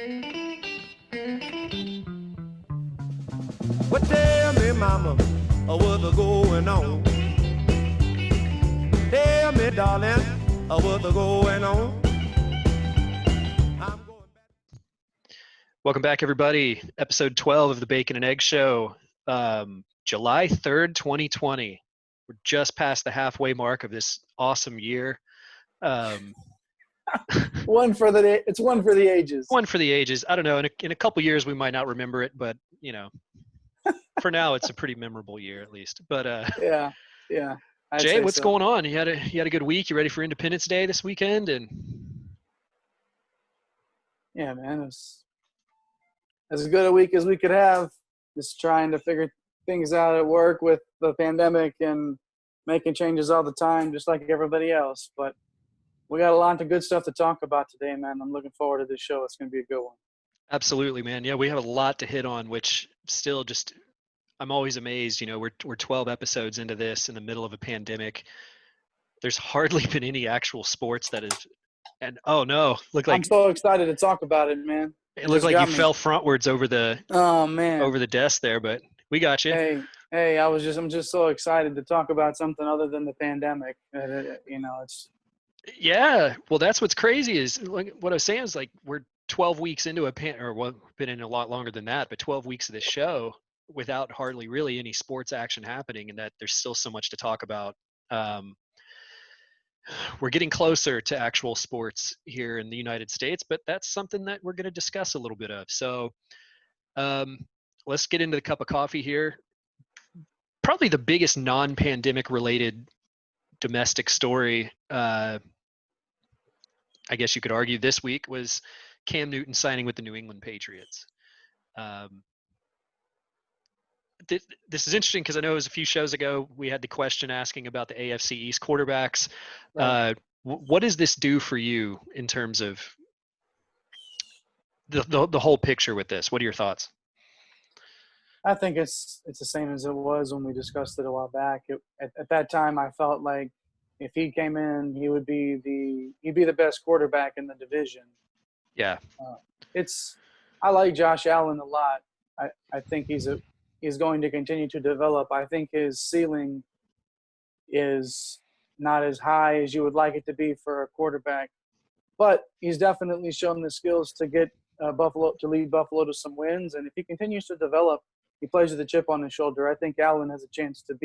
Well, tell me, mama, what's going on? Tell me, darling, what's going on? Welcome back, everybody. Episode 12 of the Bacon and Egg Show. July 3rd, 2020. We're just past the halfway mark of this awesome year. It's one for the ages. One for the ages. I don't know. In a couple years, we might not remember it, but for now, it's a pretty memorable year at least. But yeah. Jay, what's going on? You had a good week. You ready for Independence Day this weekend? And yeah, man, it's as good a week as we could have. Just trying to figure things out at work with the pandemic and making changes all the time, just like everybody else. But we got a lot of good stuff to talk about today, man. I'm looking forward to this show. It's going to be a good one. Absolutely, man. Yeah, we have a lot to hit on, which still just I'm always amazed. We're 12 episodes into this in the middle of a pandemic. There's hardly been any actual sports that is, and oh no, I'm so excited to talk about it, man. It looked like you fell frontwards over the desk there, but we got you. Hey, I'm just so excited to talk about something other than the pandemic. It's. Yeah, well, that's what's crazy is like what I was saying is like we're 12 weeks into been in a lot longer than that, but 12 weeks of this show without hardly really any sports action happening, and that there's still so much to talk about. We're getting closer to actual sports here in the United States, but that's something that we're going to discuss a little bit of. So let's get into the cup of coffee here. Probably the biggest non-pandemic related domestic story, I guess you could argue this week, was Cam Newton signing with the New England Patriots. This is interesting because I know it was a few shows ago we had the question asking about the AFC East quarterbacks. Right. What does this do for you in terms of the whole picture with this? What are your thoughts? I think it's the same as it was when we discussed it a while back. At that time, I felt like if he came in, he'd be the best quarterback in the division. Yeah. I like Josh Allen a lot. I think he's going to continue to develop. I think his ceiling is not as high as you would like it to be for a quarterback, but he's definitely shown the skills to get lead Buffalo to some wins. And if he continues to develop, he plays with a chip on his shoulder. I think Allen has a chance to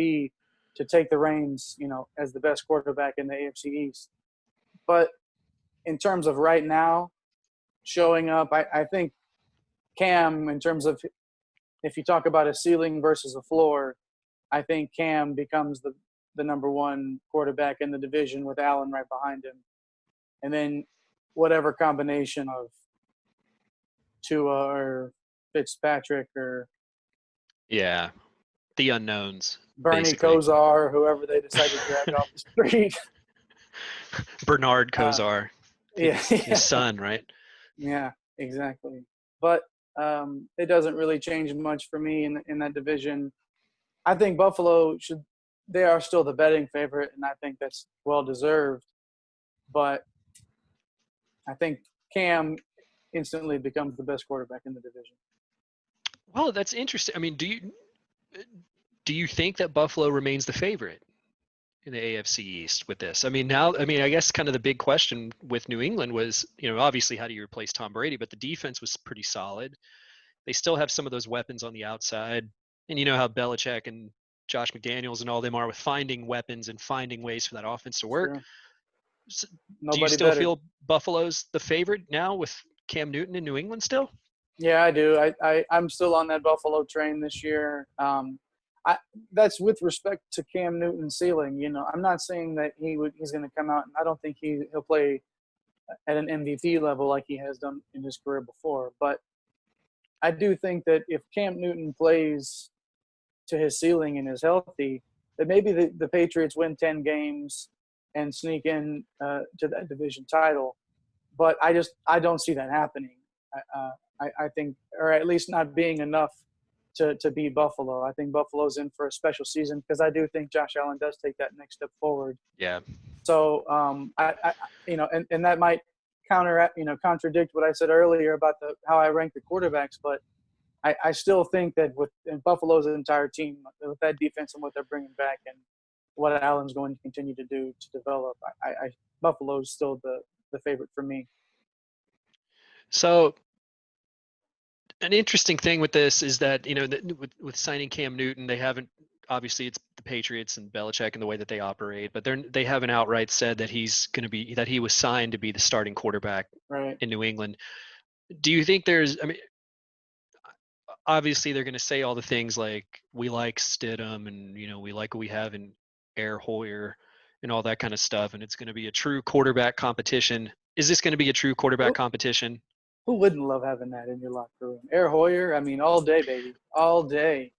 take the reins, as the best quarterback in the AFC East. But in terms of right now, showing up, I think Cam, in terms of if you talk about a ceiling versus a floor, I think Cam becomes the number one quarterback in the division with Allen right behind him. And then whatever combination of Tua or Fitzpatrick or the unknowns. Bernie basically. Kosar, whoever they decide to drag off the street. Bernard Kosar. His son, right? Yeah, exactly. But it doesn't really change much for me in that division. I think Buffalo they are still the betting favorite, and I think that's well deserved. But I think Cam instantly becomes the best quarterback in the division. Well, that's interesting. I mean, do you think that Buffalo remains the favorite in the AFC East with this? I guess kind of the big question with New England was, obviously how do you replace Tom Brady? But the defense was pretty solid. They still have some of those weapons on the outside. And you know how Belichick and Josh McDaniels and all them are with finding weapons and finding ways for that offense to work. Sure. So, do you still feel Buffalo's the favorite now with Cam Newton in New England still? Yeah, I do. I'm still on that Buffalo train this year. That's with respect to Cam Newton's ceiling. I'm not saying that he's going to come out, and I don't think he'll play at an MVP level like he has done in his career before. But I do think that if Cam Newton plays to his ceiling and is healthy, that maybe the Patriots win 10 games and sneak in to that division title. But I don't see that happening. I think, or at least not being enough to beat Buffalo. I think Buffalo's in for a special season because I do think Josh Allen does take that next step forward. Yeah. So and that might contradict what I said earlier about how I rank the quarterbacks, but I still think that with Buffalo's entire team, with that defense and what they're bringing back and what Allen's going to continue to do to develop, Buffalo's still the favorite for me. So an interesting thing with this is that, with signing Cam Newton, they haven't, obviously it's the Patriots and Belichick and the way that they operate, but they haven't outright said that that he was signed to be the starting quarterback Right. in New England. Do you think obviously they're going to say all the things like we like Stidham and, we like what we have in Air Hoyer and all that kind of stuff. And it's going to be a true quarterback competition. Is this going to be a true quarterback competition? Who wouldn't love having that in your locker room? Air Hoyer, all day, baby. All day.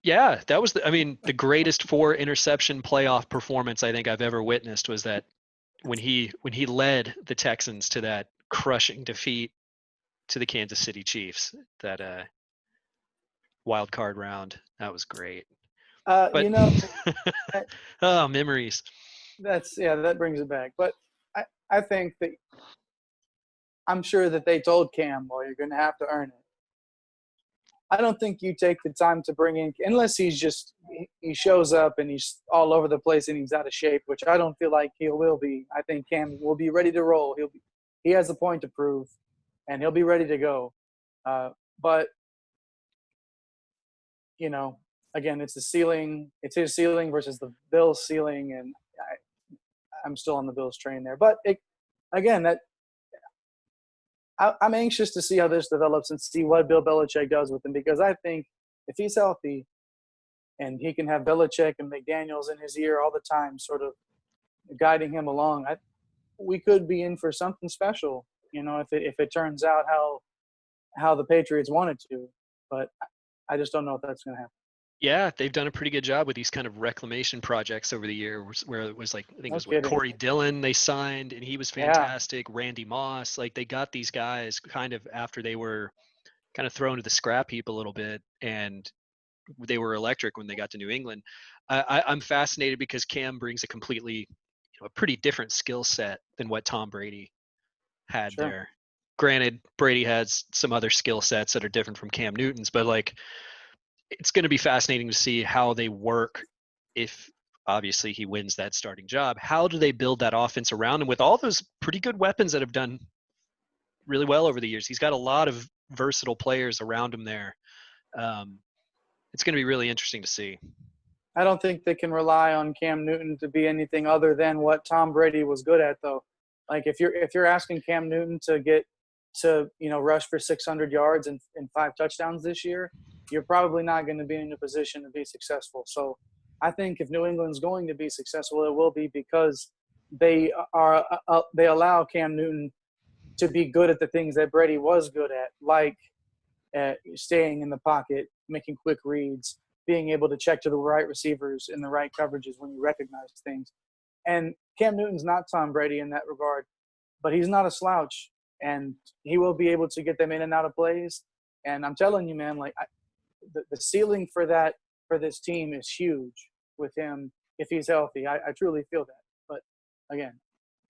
Yeah, that was the greatest 4 interception playoff performance I think I've ever witnessed was that when he led the Texans to that crushing defeat to the Kansas City Chiefs, that wild card round. That was great. Oh, memories. That brings it back. But I think that I'm sure that they told Cam, well, you're going to have to earn it. I don't think you take the time to bring in, unless he shows up and he's all over the place and he's out of shape, which I don't feel like he will be. I think Cam will be ready to roll. He has a point to prove, and he'll be ready to go. But, again, it's the ceiling. It's his ceiling versus the Bills' ceiling, and I'm still on the Bills' train there. But, I'm anxious to see how this develops and see what Bill Belichick does with him, because I think if he's healthy and he can have Belichick and McDaniels in his ear all the time sort of guiding him along, we could be in for something special, if it turns out how the Patriots want it to. But I just don't know if that's going to happen. Yeah, they've done a pretty good job with these kind of reclamation projects over the year, where it was like, I think it was Corey Dillon they signed, and he was fantastic. Yeah. Randy Moss, they got these guys kind of after they were kind of thrown to the scrap heap a little bit, and they were electric when they got to New England. I'm fascinated because Cam brings a completely, a pretty different skill set than what Tom Brady had there. Granted, Brady has some other skill sets that are different from Cam Newton's, but it's going to be fascinating to see how they work if obviously he wins that starting job. How do they build that offense around him with all those pretty good weapons that have done really well over the years? He's got a lot of versatile players around him there. It's going to be really interesting to see. I don't think they can rely on Cam Newton to be anything other than what Tom Brady was good at, though. If you're asking Cam Newton to get to rush for 600 yards and 5 touchdowns this year, you're probably not going to be in a position to be successful. So I think if New England's going to be successful, it will be because they allow Cam Newton to be good at the things that Brady was good at, like staying in the pocket, making quick reads, being able to check to the right receivers in the right coverages when you recognize things. And Cam Newton's not Tom Brady in that regard, but he's not a slouch, and he will be able to get them in and out of plays. And I'm telling you, man, the ceiling for this team is huge with him if he's healthy. I truly feel that. But again,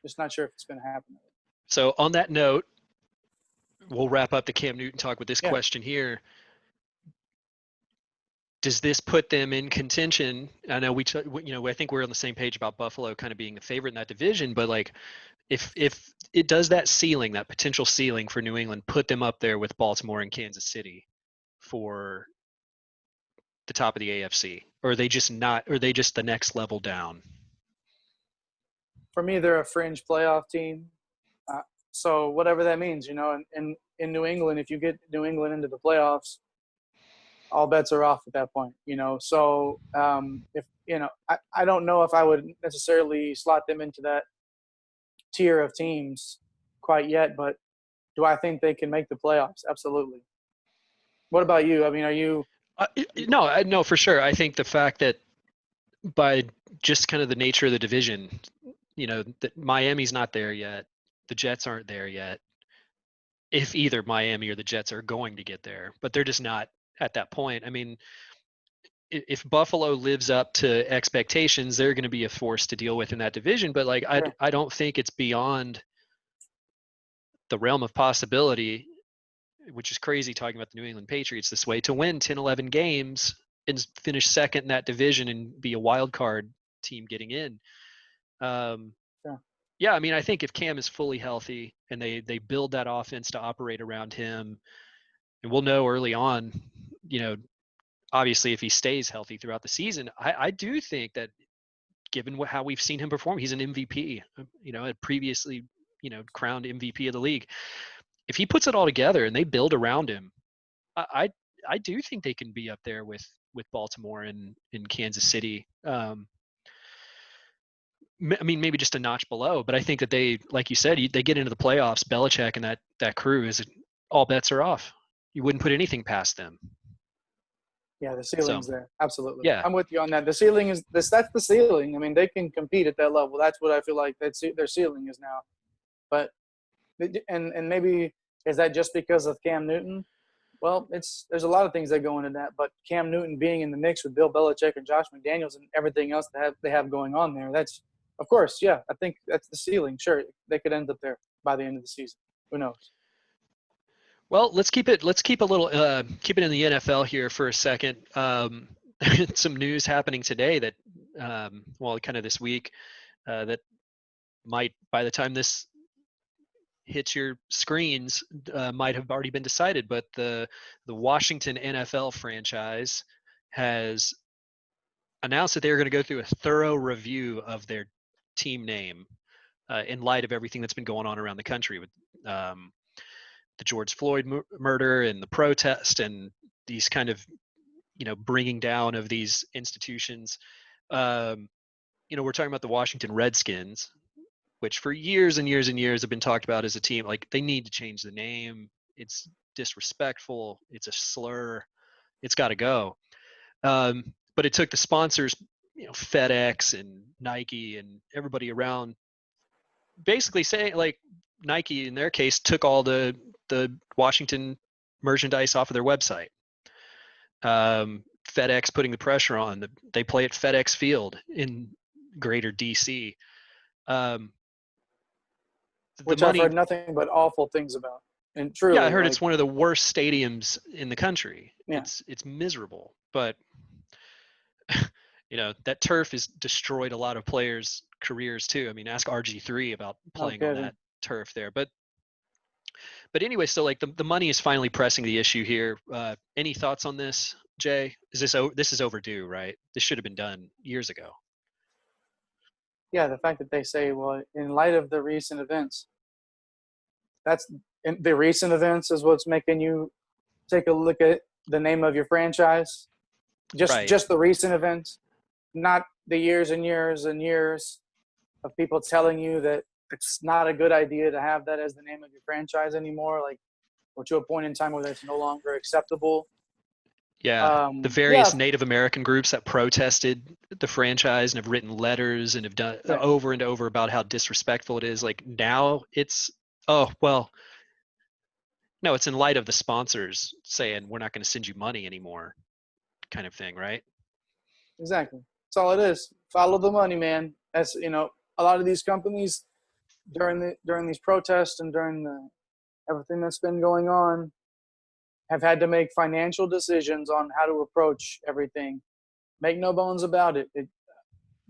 just not sure if it's going to happen. So on that note, we'll wrap up the Cam Newton talk with this question here. Does this put them in contention? I know I think we're on the same page about Buffalo kind of being the favorite in that division, but if it does, that ceiling, that potential ceiling for New England, put them up there with Baltimore and Kansas City for the top of the AFC, or are they just not? Or are they just the next level down? For me, they're a fringe playoff team. So whatever that means, in New England, if you get New England into the playoffs, all bets are off at that point, So if I don't know if I would necessarily slot them into that tier of teams quite yet, but do I think they can make the playoffs? Absolutely. What about you? Are you? No, for sure. I think the fact that by just kind of the nature of the division, that Miami's not there yet, the Jets aren't there yet. If either Miami or the Jets are going to get there, but they're just not at that point. If Buffalo lives up to expectations, they're going to be a force to deal with in that division. But I don't think it's beyond the realm of possibility, which is crazy talking about the New England Patriots this way, to win 10, 11 games and finish second in that division and be a wild card team getting in. Yeah, I mean, I think if Cam is fully healthy and they build that offense to operate around him, and we'll know early on, obviously if he stays healthy throughout the season, I do think that given how we've seen him perform, he's an MVP, a previously, crowned MVP of the league. If he puts it all together and they build around him, I do think they can be up there with Baltimore and in Kansas City. I mean, maybe just a notch below, but I think that they, like you said, they get into the playoffs. Belichick and that crew is all bets are off. You wouldn't put anything past them. Yeah, the ceiling's there. Absolutely. Yeah. I'm with you on that. The ceiling is this. That's the ceiling. I mean, they can compete at that level. That's what I feel like their ceiling is now. But and maybe is that just because of Cam Newton? Well, there's a lot of things that go into that. But Cam Newton being in the mix with Bill Belichick and Josh McDaniels and everything else that they have going on there, that's, of course, yeah. I think that's the ceiling. Sure, they could end up there by the end of the season. Who knows? Well, let's keep it in the NFL here for a second. Some news happening today that, kind of this week, that might, by the time this hits your screens, might have already been decided. But the Washington NFL franchise has announced that they're going to go through a thorough review of their team name in light of everything that's been going on around the country with the George Floyd murder and the protest and these kind of, bringing down of these institutions. We're talking about the Washington Redskins, which for years and years and years have been talked about as a team. Like, they need to change the name. It's disrespectful. It's a slur. It's got to go. But it took the sponsors, FedEx and Nike and everybody around, basically saying, like, Nike in their case took all the Washington merchandise off of their website. FedEx putting the pressure on. They play at FedEx Field in Greater DC. Which I've heard nothing but awful things about. And truly, yeah, I heard it's one of the worst stadiums in the country. Yeah. It's miserable, but that turf has destroyed a lot of players' careers too. I mean, ask RG3 about playing on that turf there. But anyway, so like the money is finally pressing the issue here. Any thoughts on this, Jay? This is overdue, right? This should have been done years ago. Yeah, the fact that they say, well, in light of the recent events, the recent events is what's making you take a look at the name of your franchise. Just the recent events, not the years and years and years of people telling you that it's not a good idea to have that as the name of your franchise anymore, like, or to a point in time where that's no longer acceptable. Yeah, the various Native American groups that protested the franchise and have written letters and have done over and over about how disrespectful it is. Like, now it's, no, it's in light of the sponsors saying we're not going to send you money anymore, kind of thing, right? Exactly. That's all it is. Follow the money, man. That's, a lot of these companies during these protests and during everything that's been going on have had to make financial decisions on how to approach everything. Make no bones about it.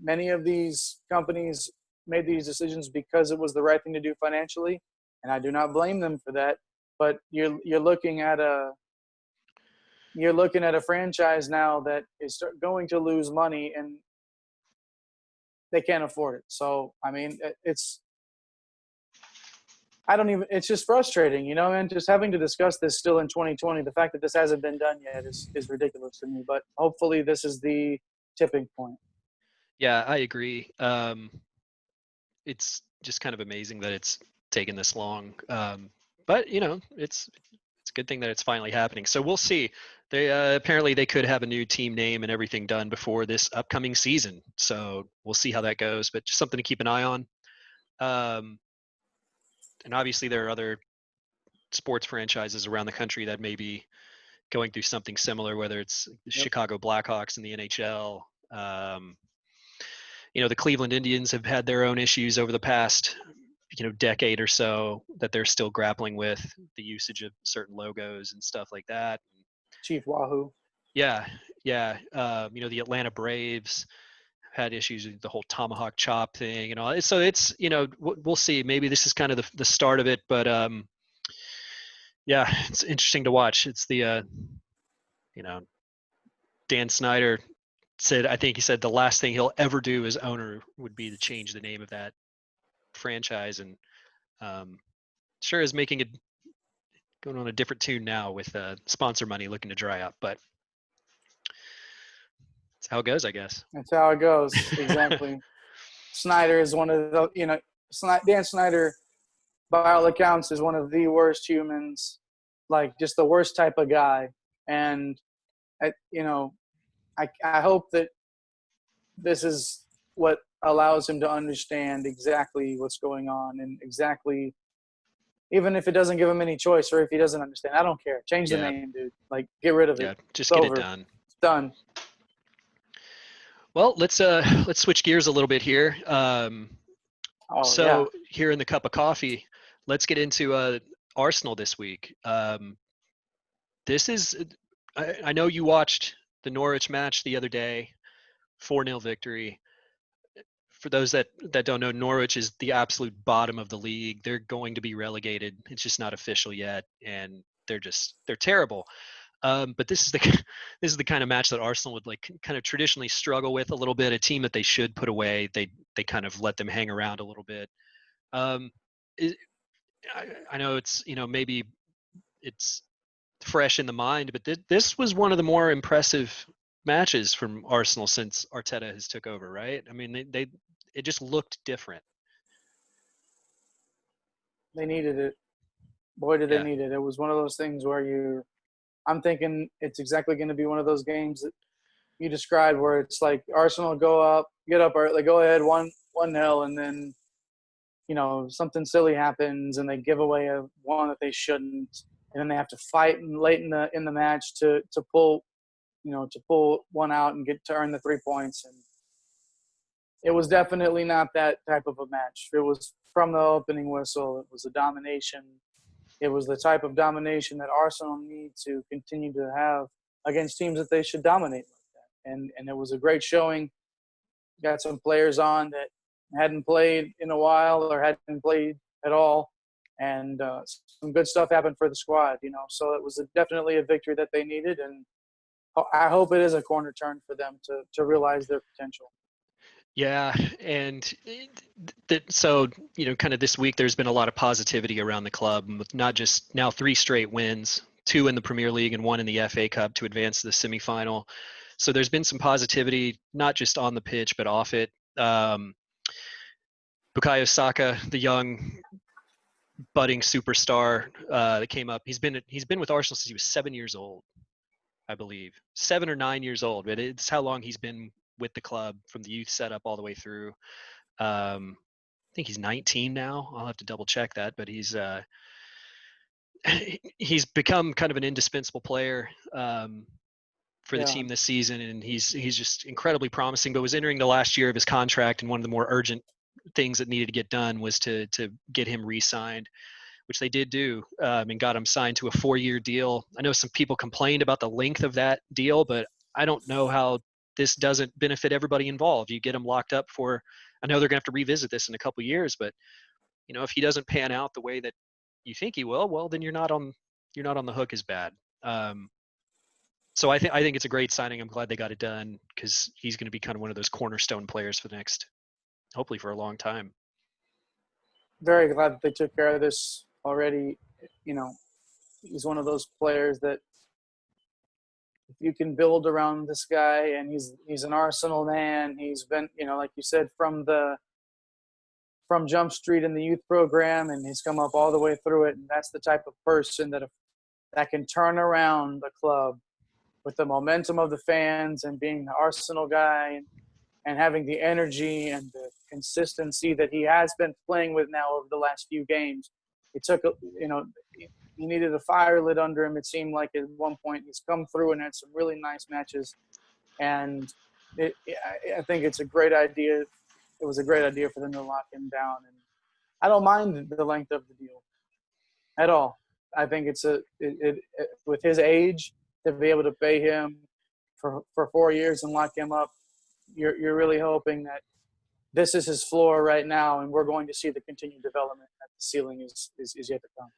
Many of these companies made these decisions because it was the right thing to do financially, and I do not blame them for that. But you're looking at a franchise now that is going to lose money, and they can't afford it. So, I mean, it's just frustrating, and just having to discuss this still in 2020, the fact that this hasn't been done yet is ridiculous to me, but hopefully this is the tipping point. Yeah, I agree. It's just kind of amazing that it's taken this long. But it's a good thing that it's finally happening. So we'll see. They apparently they could have a new team name and everything done before this upcoming season. So we'll see how that goes, but just something to keep an eye on. And obviously there are other sports franchises around the country that may be going through something similar, whether it's the Chicago Blackhawks in the NHL. The Cleveland Indians have had their own issues over the past decade or so that they're still grappling with the usage of certain logos and stuff like that. Chief Wahoo. Yeah, yeah. The Atlanta Braves had issues with the whole tomahawk chop thing and all. So it's we'll see. Maybe this is kind of the start of it, but yeah, it's interesting to watch. It's the Dan Snyder said, I think he said the last thing he'll ever do as owner would be to change the name of that franchise, and sure is making it going on a different tune now with sponsor money looking to dry up, but that's how it goes, I guess. That's how it goes. Exactly. Snyder is one of the, Dan Snyder, by all accounts, is one of the worst humans, like just the worst type of guy. And, I hope that this is what allows him to understand exactly what's going on and exactly, even if it doesn't give him any choice or if he doesn't understand, I don't care. Change the name, dude. Like, get rid of it. Yeah, just it's get over. it done. It's done. Well, let's switch gears a little bit here. Here in the cup of coffee, let's get into Arsenal this week. This is, I know you watched the Norwich match the other day, 4-0 victory. For those that don't know, Norwich is the absolute bottom of the league. They're going to be relegated. It's just not official yet, and they're terrible. But this is the kind of match that Arsenal would kind of traditionally struggle with a little bit. A team that they should put away. They kind of let them hang around a little bit. I know it's maybe it's fresh in the mind, but this was one of the more impressive matches from Arsenal since Arteta has took over, right? I mean, it just looked different. They needed it. Boy, did they need it. It was one of those things where I'm thinking it's exactly going to be one of those games that you described where it's like Arsenal get up early, go ahead 1-0, and then, something silly happens and they give away a one that they shouldn't. And then they have to fight late in the match to pull one out and get to earn the 3 points. And it was definitely not that type of a match. It was from the opening whistle. It was a domination. It was the type of domination that Arsenal need to continue to have against teams that they should dominate like that. And it was a great showing. Got some players on that hadn't played in a while or hadn't played at all. And some good stuff happened for the squad, So it was definitely a victory that they needed, and I hope it is a corner turn for them to realize their potential. Yeah, and so kind of this week there's been a lot of positivity around the club, with not just now 3 straight wins, 2 in the Premier League and 1 in the FA Cup to advance to the semifinal. So there's been some positivity, not just on the pitch but off it. Bukayo Saka, the young budding superstar that came up. He's been with Arsenal since he was 7 years old, I believe, 7 or 9 years old. But it's how long he's been with the club from the youth setup all the way through. I think he's 19 now. I'll have to double check that, but he's become kind of an indispensable player for the team this season, and he's just incredibly promising. But was entering the last year of his contract, and one of the more urgent things that needed to get done was to get him re-signed, which they did do, and got him signed to a 4-year deal. I know some people complained about the length of that deal, but I don't know how this doesn't benefit everybody involved. You get him locked up for, I know they're gonna have to revisit this in a couple of years, but if he doesn't pan out the way that you think he will, well, then you're not on the hook as bad. So I think it's a great signing. I'm glad they got it done, because he's going to be kind of one of those cornerstone players for the next, hopefully for a long time. Very glad that they took care of this already. He's one of those players that if you can build around this guy, and he's an Arsenal man. He's been, like you said, from Jump Street in the youth program, and he's come up all the way through it. And that's the type of person that can turn around the club with the momentum of the fans and being the Arsenal guy and having the energy and the consistency that he has been playing with now over the last few games. It took, he needed a fire lit under him. It seemed like at one point he's come through and had some really nice matches. And I think it's a great idea. It was a great idea for them to lock him down. I don't mind the length of the deal at all. I think it's with his age to be able to pay him for 4 years and lock him up. You're really hoping that this is his floor right now, and we're going to see the continued development. That the ceiling is yet to come.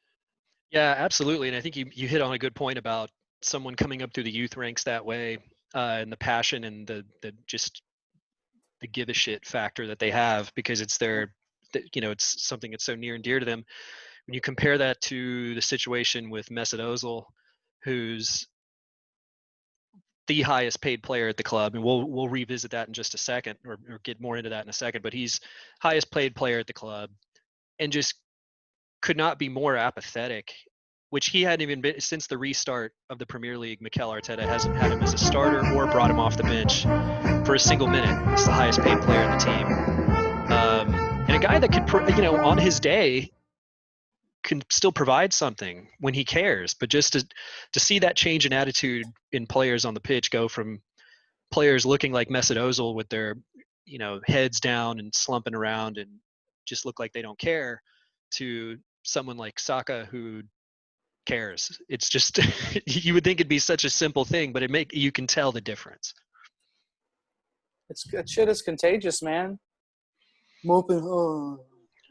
Yeah, absolutely. And I think you hit on a good point about someone coming up through the youth ranks that way, and the passion and the just the give a shit factor that they have, because it's it's something that's so near and dear to them. When you compare that to the situation with Mesut Ozil, who's the highest paid player at the club, and we'll revisit that in just a second, or get more into that in a second, but he's highest paid player at the club and just could not be more apathetic, which he hadn't even been since the restart of the Premier League. Mikel Arteta hasn't had him as a starter or brought him off the bench for a single minute. He's the highest paid player in the team. And a guy that could, on his day, can still provide something when he cares. But just to see that change in attitude in players on the pitch, go from players looking like Mesut Ozil with their, heads down and slumping around and just look like they don't care, to someone like Saka who cares. It's just you would think it'd be such a simple thing, but you can tell the difference. That shit is contagious, man. Moping,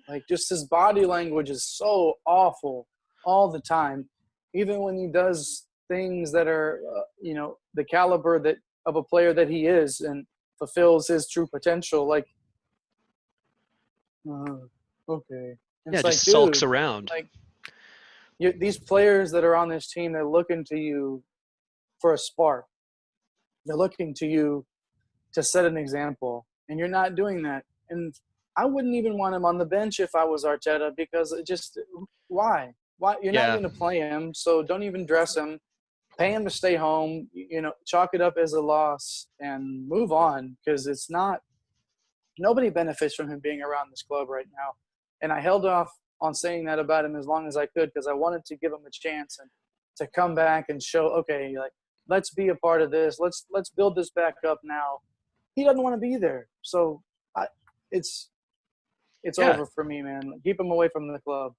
like just his body language is so awful all the time. Even when he does things that are, the caliber of a player that he is and fulfills his true potential. Like, okay. It's just sulks around. Like, these players that are on this team, they're looking to you for a spark. They're looking to you to set an example, and you're not doing that. And I wouldn't even want him on the bench if I was Arteta, because why? You're not going to play him, so don't even dress him. Pay him to stay home. Chalk it up as a loss and move on, because it's not. Nobody benefits from him being around this club right now. And I held off on saying that about him as long as I could, because I wanted to give him a chance and to come back and show, okay, like, let's be a part of this. Let's build this back up now. He doesn't want to be there, so it's over for me, man. Keep him away from the club.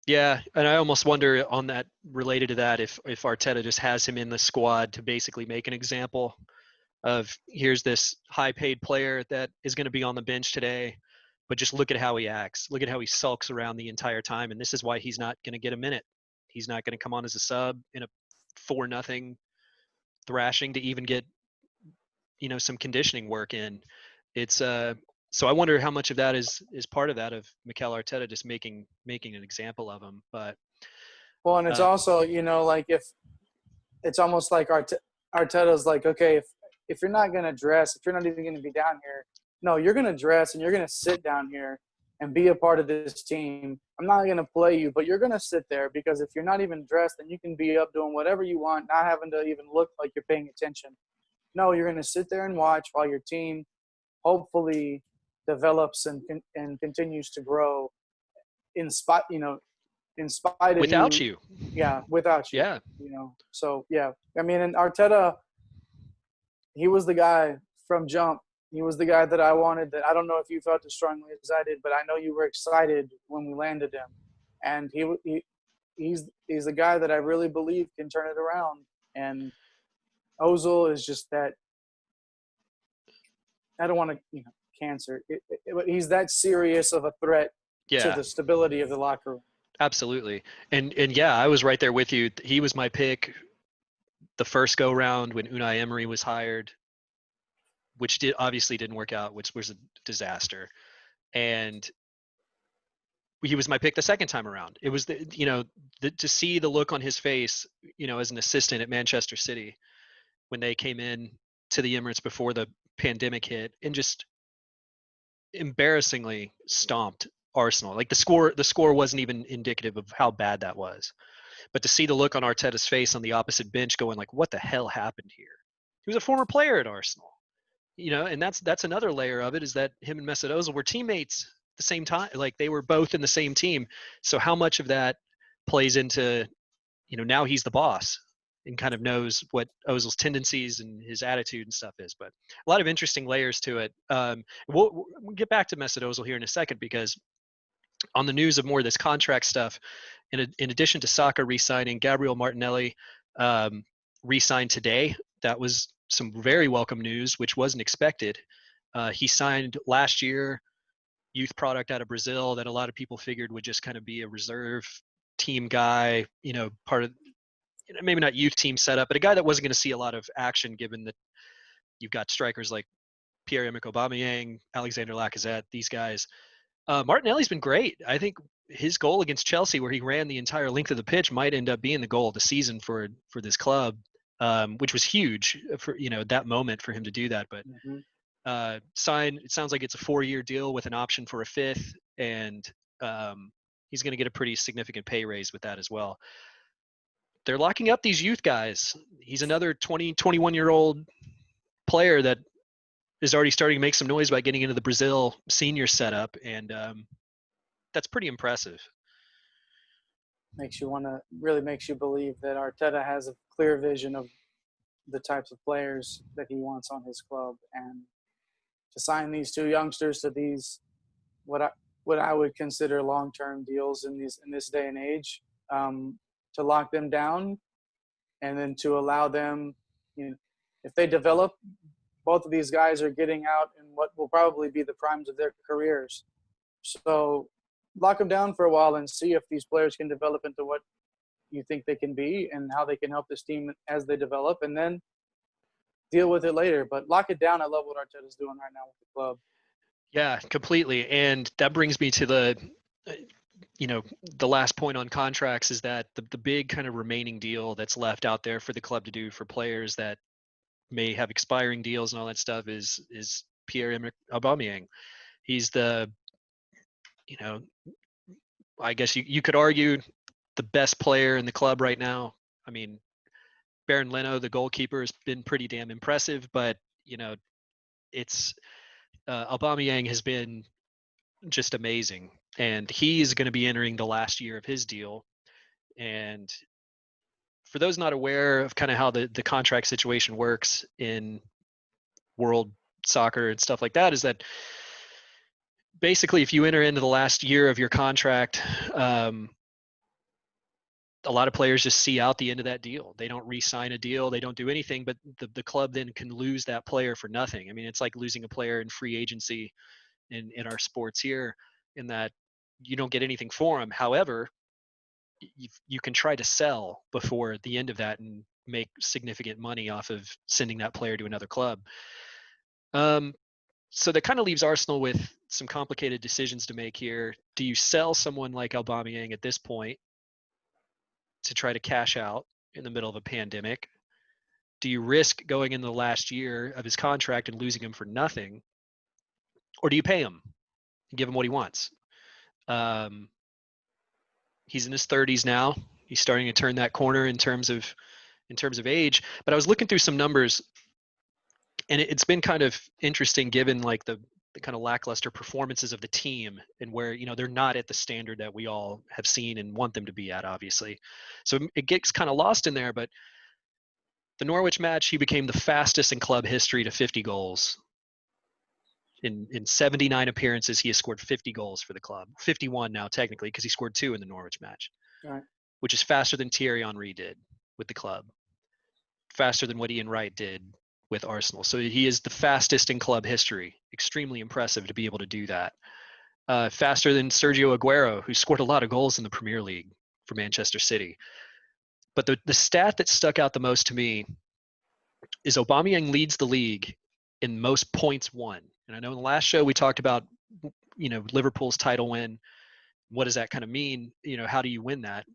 Yeah, and I almost wonder on that, related to that, if Arteta just has him in the squad to basically make an example of, here's this high-paid player that is going to be on the bench today, but just look at how he acts. Look at how he sulks around the entire time, and this is why he's not going to get a minute. He's not going to come on as a sub in a 4-0 thrashing to even get, some conditioning work in. It's so I wonder how much of that is part of that, of Mikel Arteta just making an example of him. But and it's also, like, if it's almost like Arteta's like, okay, if you're not going to dress, if you're not even going to be down here, no, you're going to dress and you're going to sit down here and be a part of this team. I'm not going to play you, but you're going to sit there, because if you're not even dressed, then you can be up doing whatever you want, not having to even look like you're paying attention. No, you're going to sit there and watch while your team hopefully develops and continues to grow in spite of without you. Yeah, without you. Yeah. So, yeah. I mean, and Arteta, he was the guy from jump. He was the guy that I wanted. That I don't know if you felt as strongly as I did, but I know you were excited when we landed him. And he's the guy that I really believe can turn it around. And Ozil is just that. I don't want to, cancer. He's that serious of a threat to the stability of the locker room. Absolutely. And yeah, I was right there with you. He was my pick the first go round when Unai Emery was hired, which obviously didn't work out, which was a disaster. And he was my pick the second time around. It was to see the look on his face, as an assistant at Manchester City when they came in to the Emirates before the pandemic hit, and just embarrassingly stomped Arsenal. Like the score wasn't even indicative of how bad that was. But to see the look on Arteta's face on the opposite bench going like, what the hell happened here? He was a former player at Arsenal. And that's another layer of it, is that him and Mesut Ozil were teammates at the same time. Like they were both in the same team. So how much of that plays into, now he's the boss and kind of knows what Ozil's tendencies and his attitude and stuff is. But a lot of interesting layers to it. We'll get back to Mesut Ozil here in a second, because on the news of more of this contract stuff, in addition to Saka re-signing, Gabriel Martinelli re-signed today. That was some very welcome news, which wasn't expected. He signed last year, youth product out of Brazil that a lot of people figured would just kind of be a reserve team guy, part of, maybe not youth team setup, but a guy that wasn't going to see a lot of action given that you've got strikers like Pierre-Emerick Aubameyang, Alexander Lacazette, these guys. Martinelli's been great. I think his goal against Chelsea, where he ran the entire length of the pitch, might end up being the goal of the season for this club, which was huge for that moment for him to do that. But Mm-hmm. it sounds like it's a 4-year deal with an option for a 5th, and he's going to get a pretty significant pay raise with that as well. They're locking up these youth guys. He's another 21-year-old player that is already starting to make some noise by getting into the Brazil senior setup, and that's pretty impressive. Makes you believe that Arteta has a clear vision of the types of players that he wants on his club, and to sign these 2 youngsters to these what I would consider long-term deals in this day and age, to lock them down, and then to allow them, if they develop, both of these guys are getting out in what will probably be the primes of their careers. So lock them down for a while and see if these players can develop into what you think they can be and how they can help this team as they develop, and then deal with it later. But lock it down. I love what Arteta's doing right now with the club. Yeah, completely. And that brings me to the last point on contracts is that the big kind of remaining deal that's left out there for the club to do for players that may have expiring deals and all that stuff is Pierre-Emerick Aubameyang. He's the, I guess you could argue the best player in the club right now. I mean, Baron Leno, the goalkeeper, has been pretty damn impressive, but it's Aubameyang has been just amazing, and he's going to be entering the last year of his deal. And for those not aware of kind of how the contract situation works in world soccer and stuff like that, is that basically if you enter into the last year of your contract, a lot of players just see out the end of that deal. They don't re-sign a deal. They don't do anything, but the club then can lose that player for nothing. I mean, it's like losing a player in free agency in our sports here, in that you don't get anything for him. However, you can try to sell before the end of that and make significant money off of sending that player to another club. So that kind of leaves Arsenal with some complicated decisions to make here. Do you sell someone like Aubameyang at this point to try to cash out in the middle of a pandemic? Do you risk going in the last year of his contract and losing him for nothing? Or do you pay him and give him what he wants? He's in his 30s now. He's starting to turn that corner in terms of age. But I was looking through some numbers, and it's been kind of interesting given like the kind of lackluster performances of the team, and where they're not at the standard that we all have seen and want them to be at, obviously. So it gets kind of lost in there. But the Norwich match, he became the fastest in club history to 50 goals. In 79 appearances, he has scored 50 goals for the club. 51 now, technically, because he scored 2 in the Norwich match, Right. which is faster than Thierry Henry did with the club, faster than what Ian Wright did with Arsenal. So he is the fastest in club history. Extremely impressive to be able to do that. Faster than Sergio Aguero, who scored a lot of goals in the Premier League for Manchester City. But the stat that stuck out the most to me is Aubameyang leads the league in most points won. And I know in the last show we talked about, Liverpool's title win. What does that kind of mean? How do you win that?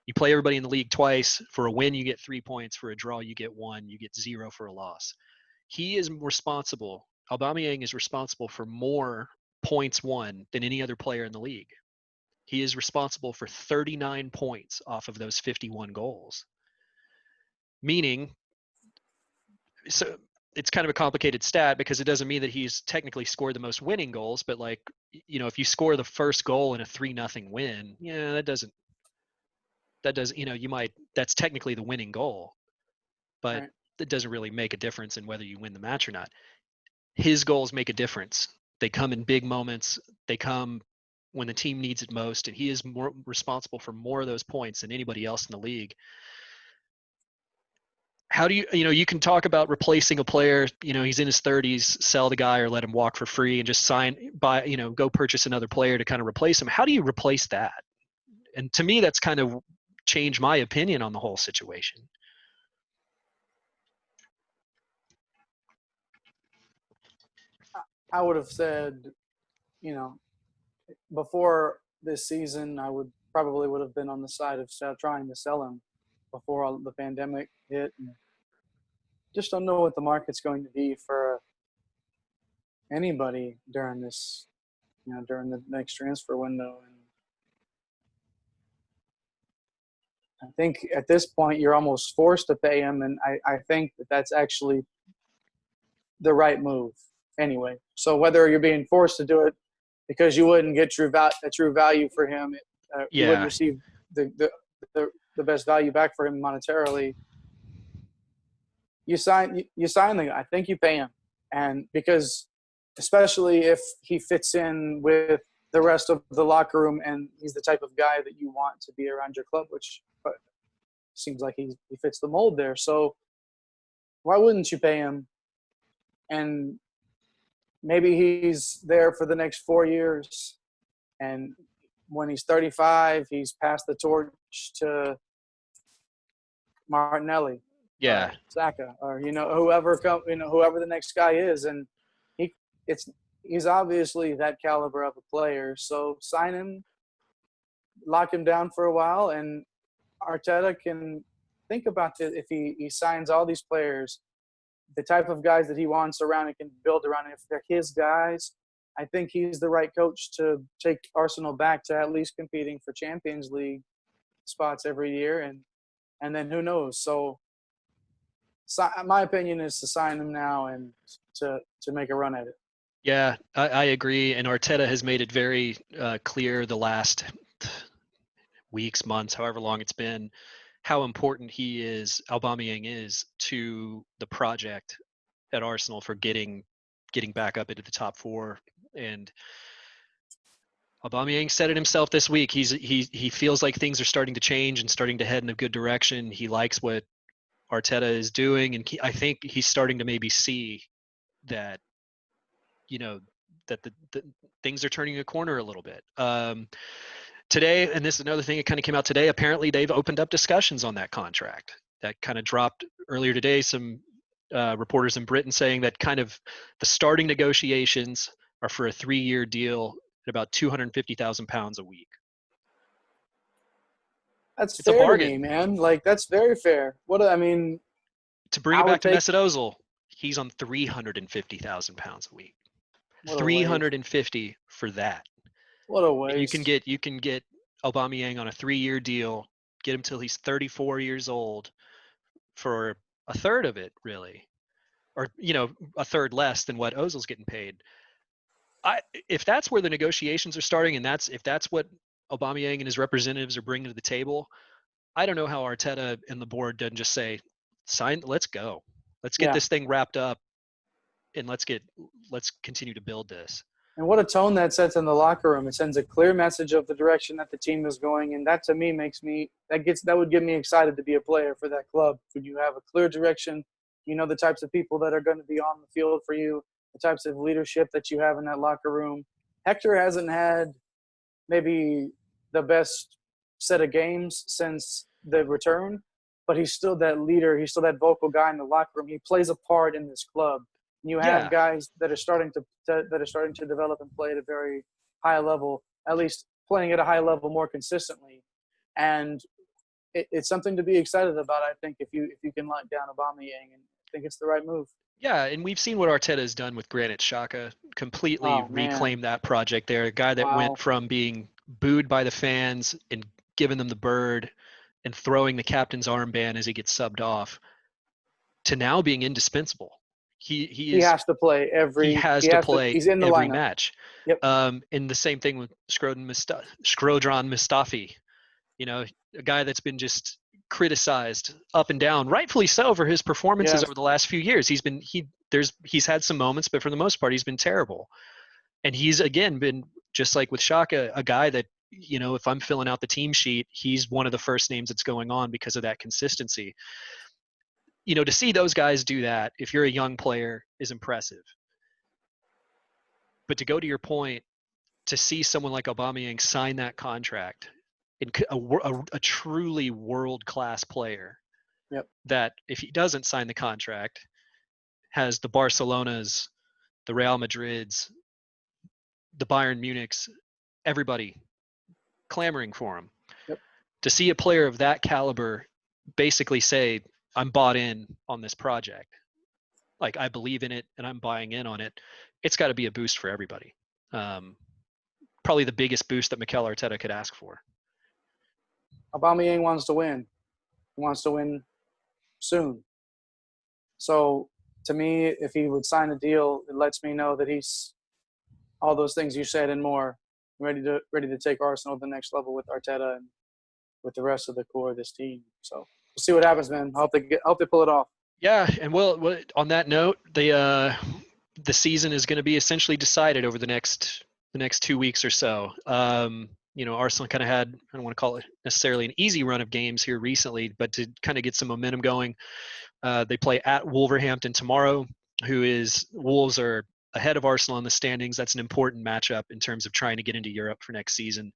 You play everybody in the league twice. For a win, you get 3 points. For a draw, you get 1. You get 0 for a loss. He is responsible. Aubameyang is responsible for more points won than any other player in the league. He is responsible for 39 points off of those 51 goals. Meaning, so it's kind of a complicated stat because it doesn't mean that he's technically scored the most winning goals, but like, if you score the first goal in a 3-0 win, that's technically the winning goal, but Right. it doesn't really make a difference in whether you win the match or not. His goals make a difference. They come in big moments. They come when the team needs it most, and he is more responsible for more of those points than anybody else in the league. How do you can talk about replacing a player, he's in his 30s, sell the guy or let him walk for free and just go purchase another player to kind of replace him. How do you replace that? And to me, that's kind of changed my opinion on the whole situation. I would have said, before this season, probably would have been on the side of trying to sell him before all the pandemic hit. And just don't know what the market's going to be for anybody during this, during the next transfer window. And I think at this point you're almost forced to pay him, and I think that's actually the right move anyway. So whether you're being forced to do it because you wouldn't get a true value for him, you wouldn't receive the best value back for him monetarily, you sign the guy. I think you pay him, and because especially if he fits in with the rest of the locker room and he's the type of guy that you want to be around your club, which seems like he fits the mold there. So why wouldn't you pay him? And maybe he's there for the next 4 years, and when he's 35, he's passed the torch to Martinelli, Saka, or whoever the next guy is, and he's obviously that caliber of a player. So sign him, lock him down for a while, and Arteta can think about it. If he signs all these players, the type of guys that he wants around and can build around, and if they're his guys, I think he's the right coach to take Arsenal back to at least competing for Champions League spots every year, and then who knows. So my opinion is to sign him now and to make a run at it. Yeah, I agree. And Arteta has made it very clear the last weeks, months, however long it's been, how important Aubameyang is to the project at Arsenal for getting back up into the top four. And Aubameyang said it himself this week. He feels like things are starting to change and starting to head in a good direction. He likes what Arteta is doing, and I think he's starting to maybe see that, that the things are turning a corner a little bit. Today, and this is another thing that kind of came out today, apparently they've opened up discussions on that contract. That kind of dropped earlier today. Some reporters in Britain saying that kind of the starting negotiations are for a 3-year deal at about £250,000 a week. It's a fair bargain, to me, man. Like, that's very fair. To bring it back to Mesut Ozil, he's on £350,000 a week. 350 for that. What a waste. And you can get Aubameyang on a 3-year deal, get him till he's 34 years old for a third of it, really, or a third less than what Ozil's getting paid. If that's where the negotiations are starting, and if that's what Aubameyang and his representatives are bringing to the table, I don't know how Arteta and the board doesn't just say, "Sign, let's go, let's get this thing wrapped up, and let's continue to build this." And what a tone that sets in the locker room. It sends a clear message of the direction that the team is going, and that to me that would get me excited to be a player for that club. When you have a clear direction, the types of people that are going to be on the field for you, the types of leadership that you have in that locker room. Hector hasn't had maybe the best set of games since the return, but he's still that leader. He's still that vocal guy in the locker room. He plays a part in this club. You have guys that are starting to develop and play at a very high level, at least playing at a high level more consistently, and it's something to be excited about. I think if you can lock down Aubameyang, and I think it's the right move. Yeah, and we've seen what Arteta has done with Granit Xhaka, completely reclaimed that project there. A guy that went from being booed by the fans and giving them the bird and throwing the captain's armband as he gets subbed off to now being indispensable. He has to play every. He's in the every lineup. Match. Yep. And the same thing with Shkodran Mustafi, a guy that's been just criticized up and down, rightfully so, for his performances over the last few years. He's had some moments, but for the most part, he's been terrible. And he's again been just like with Saka, a guy that, if I'm filling out the team sheet, he's one of the first names that's going on because of that consistency. To see those guys do that, if you're a young player, is impressive. But to go to your point, to see someone like Aubameyang sign that contract, a truly world-class player, Yep. that if he doesn't sign the contract, has the Barcelonas, the Real Madrids, the Bayern Munichs, everybody clamoring for him. Yep. To see a player of that caliber basically say, I'm bought in on this project, like I believe in it and I'm buying in on it, it's got to be a boost for everybody. Probably the biggest boost that Mikel Arteta could ask for. Aubameyang wants to win. He wants to win soon. So to me, if he would sign a deal, it lets me know that he's all those things you said and more, ready to take Arsenal to the next level with Arteta and with the rest of the core of this team. So we'll see what happens, man. Hope they pull it off. Yeah, and well, on that note, the season is going to be essentially decided over the next 2 weeks or so. Arsenal kind of had, I don't want to call it necessarily an easy run of games here recently, but to kind of get some momentum going, they play at Wolverhampton tomorrow, Wolves are ahead of Arsenal in the standings. That's an important matchup in terms of trying to get into Europe for next season.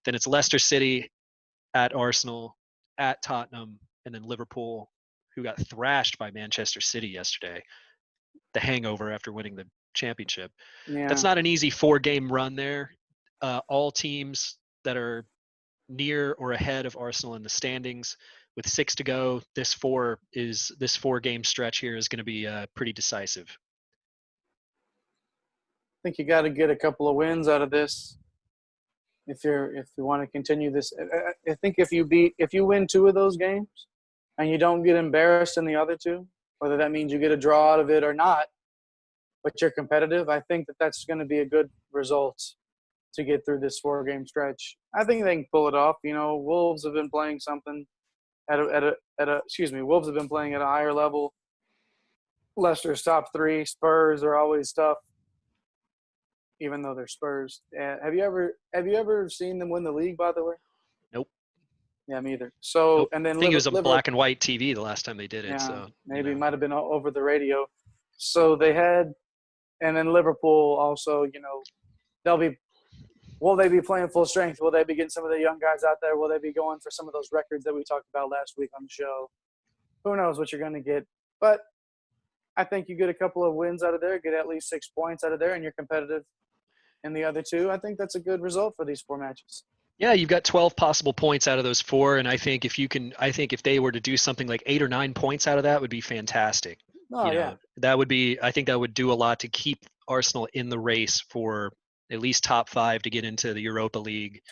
Then it's Leicester City, at Arsenal, at Tottenham, and then Liverpool, who got thrashed by Manchester City yesterday. The hangover after winning the championship. Yeah. That's not an easy 4-game run there. All teams that are near or ahead of Arsenal in the standings, with 6 to go, this 4-game stretch here is going to be pretty decisive. I think you got to get a couple of wins out of this if you want to continue this. I think if you win 2 of those games and you don't get embarrassed in the other 2, whether that means you get a draw out of it or not, but you're competitive, I think that's going to be a good result to get through this 4-game stretch. I think they can pull it off. Wolves have been playing something Wolves have been playing at a higher level. Leicester's top 3. Spurs are always tough, even though they're Spurs. Have you ever seen them win the league, by the way? Nope. Yeah, me either. So, nope. And then I think it was on black and white TV the last time they did it. Yeah, so maybe it might have been over the radio. So they had, and then Liverpool also. Will they be playing full strength? Will they be getting some of the young guys out there? Will they be going for some of those records that we talked about last week on the show? Who knows what you're going to get? But I think you get a couple of wins out of there, get at least 6 points out of there, and you're competitive in the other 2. I think that's a good result for these 4 matches. Yeah, you've got 12 possible points out of those 4, and I think if they were to do something like 8 or 9 points out of that, would be fantastic. Oh, yeah. I think that would do a lot to keep Arsenal in the race for at least top 5 to get into the Europa League.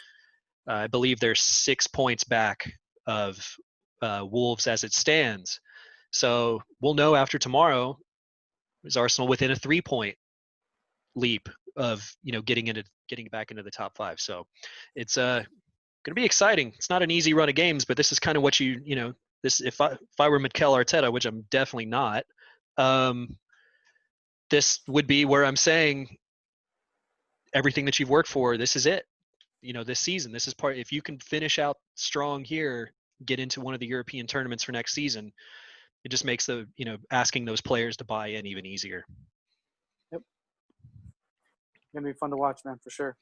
I believe they're 6 points back of Wolves as it stands. So we'll know after tomorrow, is Arsenal within a 3-point leap of getting back into the top 5. So it's going to be exciting. It's not an easy run of games, but this is kind of what this. If I were Mikel Arteta, which I'm definitely not, this would be where I'm saying, everything that you've worked for, this is it. This season, this is part. If you can finish out strong here, get into one of the European tournaments for next season, it just makes the asking those players to buy in even easier. Yep, gonna be fun to watch, man, for sure.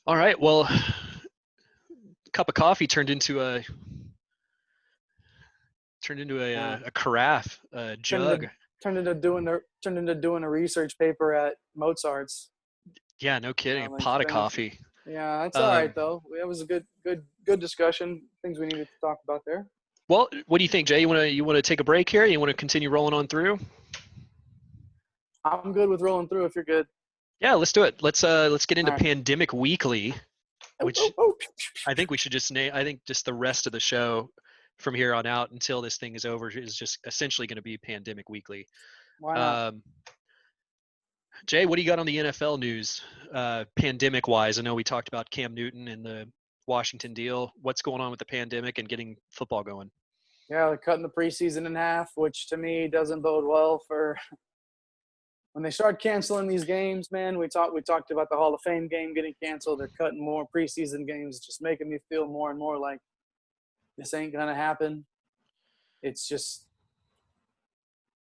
All right, well, a cup of coffee turned into a carafe, a jug. Turned into doing a research paper at Mozart's. Yeah, no kidding. A pot of coffee. Yeah, that's all right though. It was a good discussion. Things we needed to talk about there. Well, what do you think, Jay? You want to take a break here? You want to continue rolling on through? I'm good with rolling through if you're good. Yeah, let's do it. Let's get into Pandemic Weekly, which I think we should just name. I think just the rest of the show from here on out until this thing is over is just essentially going to be Pandemic Weekly. Why not? Jay, what do you got on the NFL news, pandemic-wise? I know we talked about Cam Newton and the Washington deal. What's going on with the pandemic and getting football going? Yeah, they're cutting the preseason in half, which to me doesn't bode well for when they start canceling these games, man, we talked about the Hall of Fame game getting canceled. They're cutting more preseason games, just making me feel more and more like this ain't gonna happen. It's just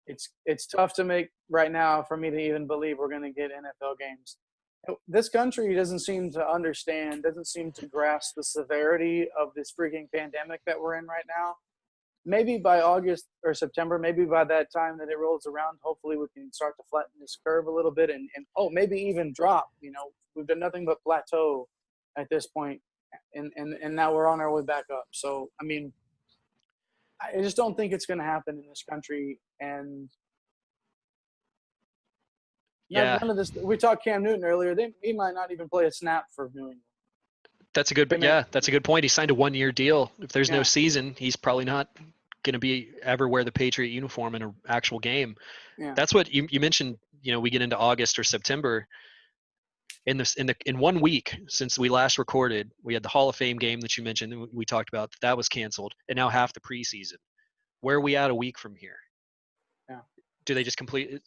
it's tough to make right now for me to even believe we're gonna get NFL games. This country doesn't seem to understand, doesn't seem to grasp the severity of this freaking pandemic that we're in right now. Maybe by August or September, maybe by that time that it rolls around, hopefully we can start to flatten this curve a little bit and maybe even drop. You know, we've done nothing but plateau at this point, and now we're on our way back up. So, I mean, I just don't think it's going to happen in this country. And Yeah, none of this. We talked Cam Newton earlier. He might not even play a snap for New England. that's a good. But yeah, that's a good point. He signed a 1-year deal. If there's no Yeah. season, he's probably not going to be ever wear the Patriot uniform in an actual game. Yeah. That's what you mentioned. You know, we get into August or September. In 1 week since we last recorded, we had the Hall of Fame game that you mentioned. We talked about that was canceled, and now half the preseason. Where are we at a week from here? Yeah. Do they just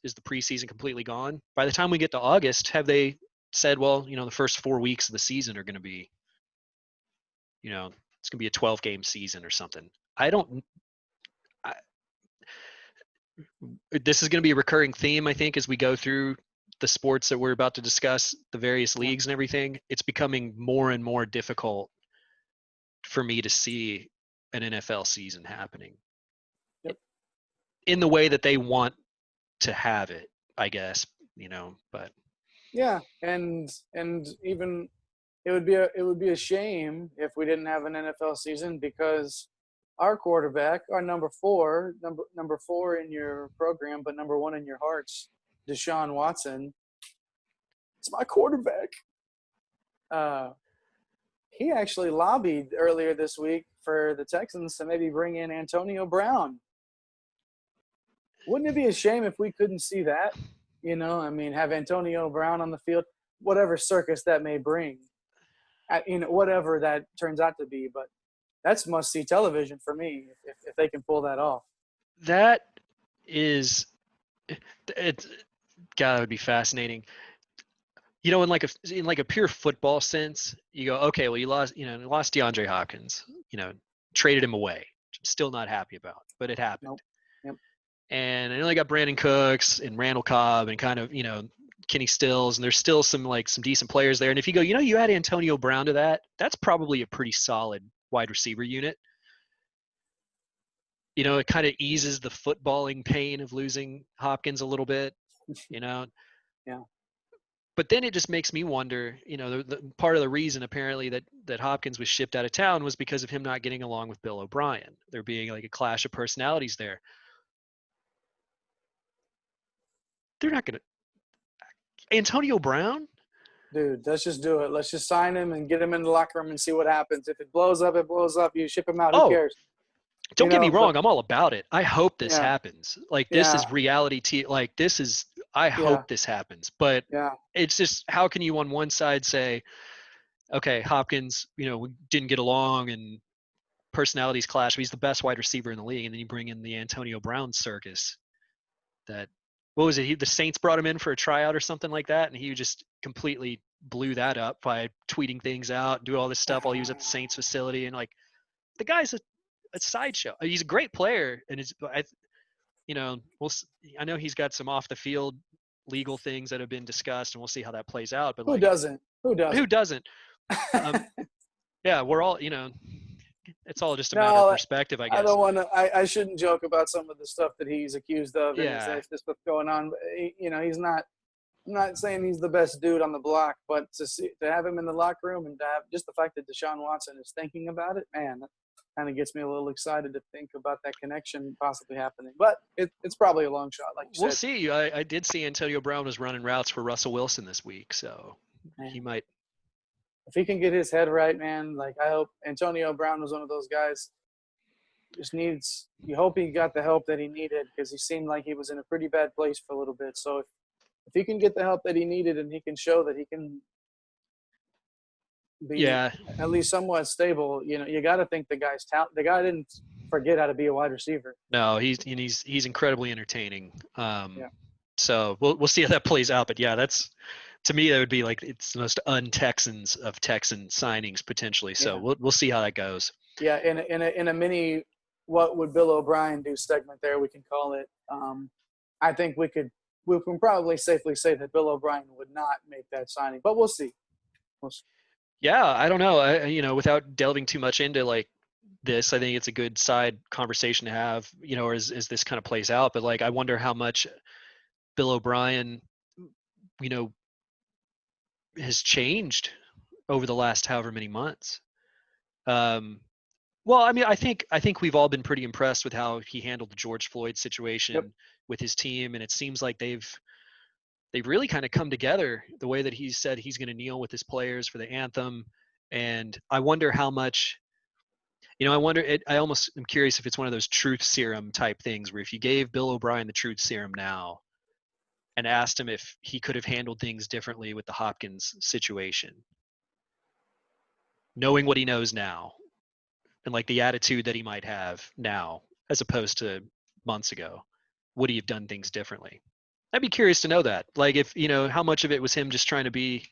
is the preseason completely gone? By the time we get to August, have they said, well, you know, the first 4 weeks of the season are going to be, you know, it's going to be a 12-game season or something? This is going to be a recurring theme, I think, as we go through the sports that we're about to discuss, the various leagues and everything. It's becoming more and more difficult for me to see an NFL season happening in the way that they want to have it, I guess, you know, but yeah. And even it would be a shame if we didn't have an NFL season, because our quarterback, our number four in your program, but number 1 in your hearts, Deshaun Watson, it's my quarterback. He actually lobbied earlier this week for the Texans to maybe bring in Antonio Brown. Wouldn't it be a shame if we couldn't see that? You know, I mean, have Antonio Brown on the field, whatever circus that may bring, you know, whatever that turns out to be. But that's must-see television for me if they can pull that off. that is, it's, God, it would be fascinating. You know, in like a pure football sense, you go, okay, well, you lost DeAndre Hopkins, you know, traded him away. Which I'm still not happy about, but it happened. Nope. Yep. And I know they got Brandon Cooks and Randall Cobb and kind of, you know, Kenny Stills, and there's still some decent players there. And if you go, you know, you add Antonio Brown to that, that's probably a pretty solid wide receiver unit. You know, it kind of eases the footballing pain of losing Hopkins a little bit, you know. Yeah. But then it just makes me wonder, you know, the part of the reason apparently that Hopkins was shipped out of town was because of him not getting along with Bill O'Brien. There being like a clash of personalities there. They're not going to – Antonio Brown? Dude, let's just do it. Let's just sign him and get him in the locker room and see what happens. If it blows up, it blows up. You ship him out. Who cares? Don't get me wrong. I'm all about it. I hope this happens. Like, this is reality. Like, this is – I hope this happens. But it's just, how can you on one side say, okay, Hopkins, you know, we didn't get along and personalities clash, but he's the best wide receiver in the league, and then you bring in the Antonio Brown circus that – what was it? The Saints brought him in for a tryout or something like that, and he just completely blew that up by tweeting things out, do all this stuff while he was at the Saints facility. And like, the guy's a sideshow. He's a great player, and I know he's got some off the field legal things that have been discussed, and we'll see how that plays out. But who doesn't? Yeah, we're all, you know. It's all just a matter of perspective, I guess. I don't want to. I shouldn't joke about some of the stuff that he's accused of. Yeah. And this stuff going on. But, you know, he's not. I'm not saying he's the best dude on the block, but to have him in the locker room and to have just the fact that Deshaun Watson is thinking about it, man, that kind of gets me a little excited to think about that connection possibly happening. But it's probably a long shot, like you said. We'll see. I did see Antonio Brown was running routes for Russell Wilson this week, so he might. If he can get his head right, man, like I hope Antonio Brown was one of those guys. You hope he got the help that he needed, because he seemed like he was in a pretty bad place for a little bit. So if he can get the help that he needed and he can show that he can be at least somewhat stable, you know, you got to think the guy didn't forget how to be a wide receiver. No, he's incredibly entertaining. So we'll see how that plays out. But yeah, that's, to me, that would be like, it's the most un-Texans of Texan signings potentially. So Yeah. we'll see how that goes. Yeah, in a mini "What Would Bill O'Brien Do" segment there, we can call it. I think we can probably safely say that Bill O'Brien would not make that signing, but we'll see. We'll see. Yeah, I don't know. Without delving too much into like this, I think it's a good side conversation to have, as this kind of plays out. But like, I wonder how much Bill O'Brien, you know, has changed over the last however many months. Well, I mean, I think we've all been pretty impressed with how he handled the George Floyd situation Yep. with his team, and it seems like they've really kind of come together the way that he said he's going to kneel with his players for the anthem. And I wonder how much, I almost am curious if it's one of those truth serum type things where if you gave Bill O'Brien the truth serum now and asked him if he could have handled things differently with the Hopkins situation, knowing what he knows now and like the attitude that he might have now as opposed to months ago, would he have done things differently? I'd be curious to know that. Like, if, how much of it was him just trying to be,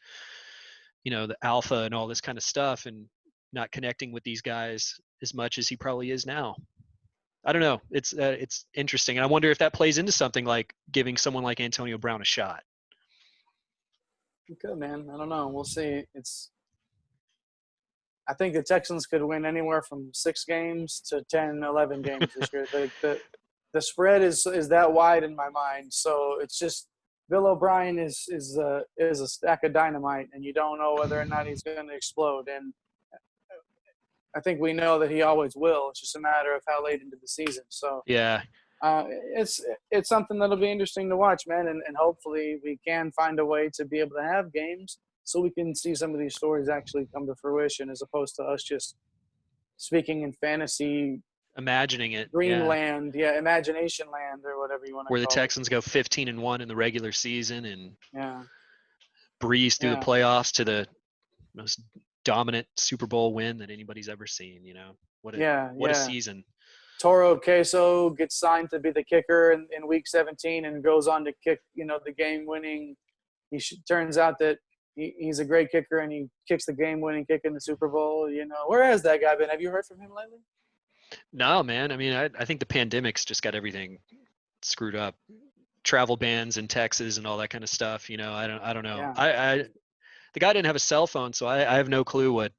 the alpha and all this kind of stuff and not connecting with these guys as much as he probably is now. I don't know. It's interesting. And I wonder if that plays into something like giving someone like Antonio Brown a shot. Good, man. I don't know. We'll see. I think the Texans could win anywhere from 6 games to 10, 11 games this year. The spread is that wide in my mind. So it's just Bill O'Brien is a stack of dynamite, and you don't know whether or not he's going to explode. And I think we know that he always will. It's just a matter of how late into the season. So Yeah. it's something that'll be interesting to watch, man. And hopefully we can find a way to be able to have games so we can see some of these stories actually come to fruition, as opposed to us just speaking in fantasy Imagining it. dreamland, imagination land, or whatever you want to Where the call Texans go 15-1 in the regular season and it. breeze through the Yeah. playoffs to the most dominant Super Bowl win that anybody's ever seen. What a season. Toro Queso gets signed to be the kicker in week 17 and goes on to kick, the game-winning. Turns out that he's a great kicker, and he kicks the game-winning kick in the Super Bowl. Where has that guy been? Have you heard from him lately? No, man. I mean, I think the pandemic's just got everything screwed up. Travel bans in Texas and all that kind of stuff. I don't know. Yeah. The guy didn't have a cell phone, so I have no clue what.